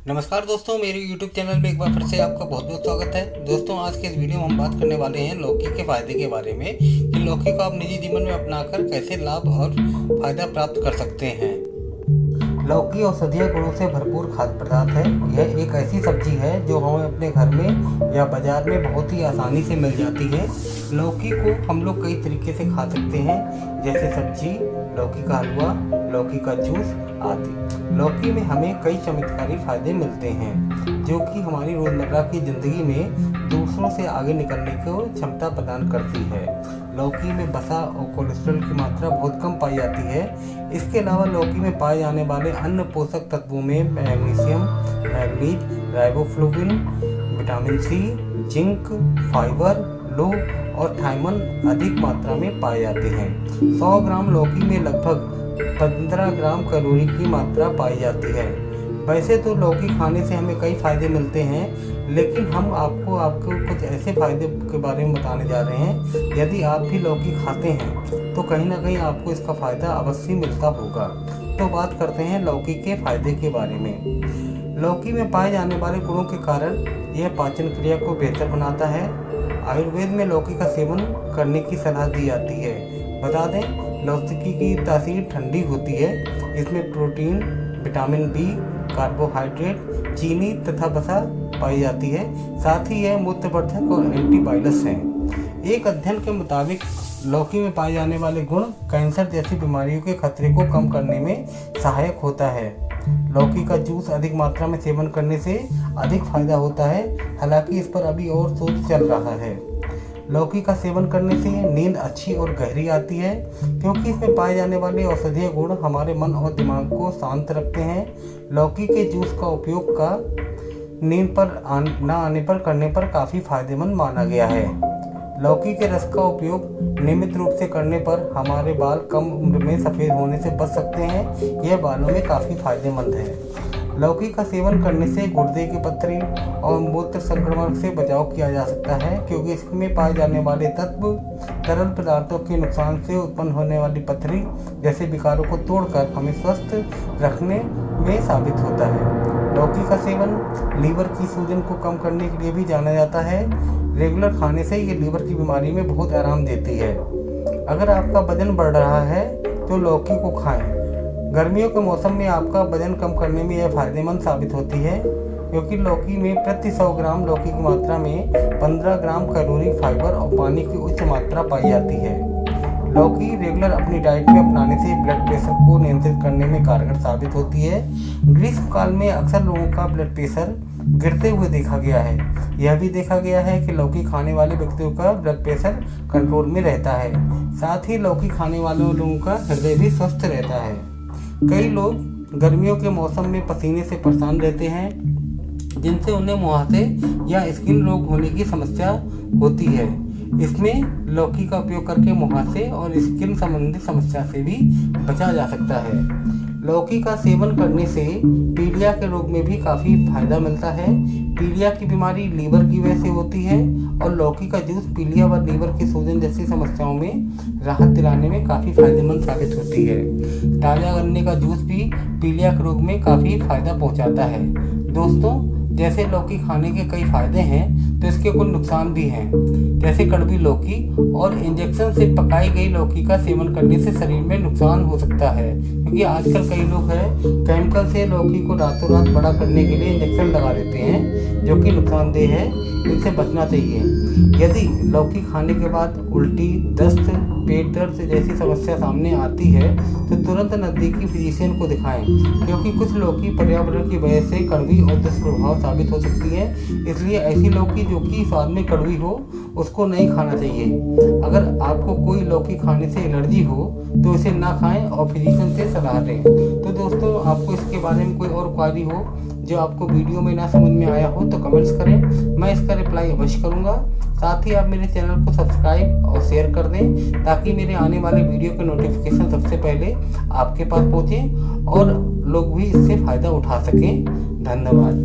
नमस्कार दोस्तों, मेरे YouTube चैनल में एक बार फिर से आपका बहुत बहुत स्वागत है। दोस्तों, आज के इस वीडियो में हम बात करने वाले हैं लौकी के फ़ायदे के बारे में कि लौकी को आप निजी जीवन में अपनाकर कैसे लाभ और फ़ायदा प्राप्त कर सकते हैं। लौकी औषधीय गुणों से भरपूर खाद्य पदार्थ है। यह एक ऐसी सब्जी है जो हमें अपने घर में या बाज़ार में बहुत ही आसानी से मिल जाती है। लौकी को हम लोग कई तरीके से खा सकते हैं, जैसे सब्जी, लौकी का हलवा, लौकी का जूस आदि। लौकी में हमें कई चमत्कारी फायदे मिलते हैं जो कि हमारी रोज़मर्रा की ज़िंदगी में दूसरों से आगे निकलने को क्षमता प्रदान करती है। लौकी में वसा और कोलेस्ट्रॉल की मात्रा बहुत कम पाई जाती है। इसके अलावा लौकी में पाए जाने वाले अन्य पोषक तत्वों में magnesium, manganese, riboflavin, vitamin C, zinc, fibre, लोह और थायमन अधिक मात्रा में पाए जाते हैं। 100 ग्राम लौकी में लगभग 15 ग्राम कैलोरी की मात्रा पाई जाती है। वैसे तो लौकी खाने से हमें कई फायदे मिलते हैं, लेकिन हम आपको कुछ ऐसे फायदे के बारे में बताने जा रहे हैं। यदि आप भी लौकी खाते हैं तो कहीं ना कहीं आपको इसका फ़ायदा अवश्य मिलता होगा। तो बात करते हैं लौकी के फायदे के बारे में। लौकी में पाए जाने वाले गुणों के कारण यह पाचन क्रिया को बेहतर बनाता है। आयुर्वेद में लौकी का सेवन करने की सलाह दी जाती है। बता दें, लौकी की तासीर ठंडी होती है। इसमें प्रोटीन, विटामिन बी, कार्बोहाइड्रेट, चीनी तथा वसा पाई जाती है। साथ ही यह मूत्रवर्धक और एंटीवायरस है। एक अध्ययन के मुताबिक लौकी में पाए जाने वाले गुण कैंसर जैसी बीमारियों के खतरे को कम करने में सहायक होता है। लौकी का जूस अधिक मात्रा में सेवन करने से अधिक फायदा होता है, हालांकि इस पर अभी और शोध चल रहा है। लौकी का सेवन करने से नींद अच्छी और गहरी आती है, क्योंकि इसमें पाए जाने वाले औषधीय गुण हमारे मन और दिमाग को शांत रखते हैं। लौकी के जूस का उपयोग का नींद पर न आने पर करने पर काफ़ी फायदेमंद माना गया है। लौकी के रस का उपयोग नियमित रूप से करने पर हमारे बाल कम उम्र में सफ़ेद होने से बच सकते हैं। यह बालों में काफ़ी फायदेमंद है। लौकी का सेवन करने से गुर्दे की पथरी और मूत्र संक्रमण से बचाव किया जा सकता है, क्योंकि इसमें पाए जाने वाले तत्व तरल पदार्थों के नुकसान से उत्पन्न होने वाली पथरी जैसे विकारों को तोड़कर हमें स्वस्थ रखने में साबित होता है। लौकी का सेवन लीवर की सूजन को कम करने के लिए भी जाना जाता है। रेगुलर खाने से ये लीवर की बीमारी में बहुत आराम देती है। अगर आपका वजन बढ़ रहा है तो लौकी को खाएं। गर्मियों के मौसम में आपका वजन कम करने में यह फायदेमंद साबित होती है, क्योंकि लौकी में प्रति 100 ग्राम लौकी की मात्रा में 15 ग्राम कैलोरी, फाइबर और पानी की उच्च मात्रा पाई जाती है। लौकी रेगुलर अपनी डाइट में अपनाने से ब्लड प्रेशर को नियंत्रित करने में कारगर साबित होती है। ग्रीष्मकाल में अक्सर लोगों का ब्लड प्रेशर गिरते हुए देखा गया है। यह भी देखा गया है कि लौकी खाने वाले व्यक्तियों का ब्लड प्रेशर कंट्रोल में रहता है। साथ ही लौकी खाने वाले लोगों का हृदय भी स्वस्थ रहता है। कई लोग गर्मियों के मौसम में पसीने से परेशान रहते हैं, जिनसे उन्हें मुहासे या स्किन रोग होने की समस्या होती है। इसमें लौकी का उपयोग करके मुहासे और स्किन संबंधी समस्या से भी बचा जा सकता है। लौकी का सेवन करने से पीलिया के रोग में भी काफ़ी फायदा मिलता है। पीलिया की बीमारी लीवर की वजह से होती है और लौकी का जूस पीलिया व लीवर की सूजन जैसी समस्याओं में राहत दिलाने में काफ़ी फायदेमंद साबित होती है। ताज़ा गन्ने का जूस भी पीलिया के रोग में काफ़ी फायदा पहुंचाता है। दोस्तों, जैसे लौकी खाने के कई फायदे हैं तो इसके कुछ नुकसान भी हैं, जैसे कड़वी लौकी और इंजेक्शन से पकाई गई लौकी का सेवन करने से शरीर में नुकसान हो सकता है, क्योंकि आजकल कई लोग हैं केमिकल से लौकी को रातों रात बड़ा करने के लिए इंजेक्शन लगा देते हैं, जो कि नुकसानदेह है। इनसे बचना चाहिए। यदि लौकी खाने के बाद उल्टी, दस्त, पेट दर्द जैसी समस्या सामने आती है तो तुरंत नज़दीकी फिजिशियन को दिखाएं, क्योंकि कुछ लौकी पर्यावरण की वजह से कड़वी और दुष्प्रभाव साबित हो सकती है। इसलिए ऐसी लौकी जो कि स्वाद में कड़वी हो उसको नहीं खाना चाहिए। अगर आपको कोई लौकी खाने से एलर्जी हो तो इसे ना खाएं और फिजिशियन से सलाह लें। तो दोस्तों, आपको इसके बारे में कोई और क्वारी हो जो आपको वीडियो में ना समझ में आया हो तो कमेंट्स करें, मैं इसका रिप्लाई अवश्य करूँगा। साथ ही आप मेरे चैनल को सब्सक्राइब और शेयर कर दें, ताकि मेरे आने वाले वीडियो के नोटिफिकेशन सबसे पहले आपके पास पहुँचे और लोग भी इससे फ़ायदा उठा सकें। धन्यवाद।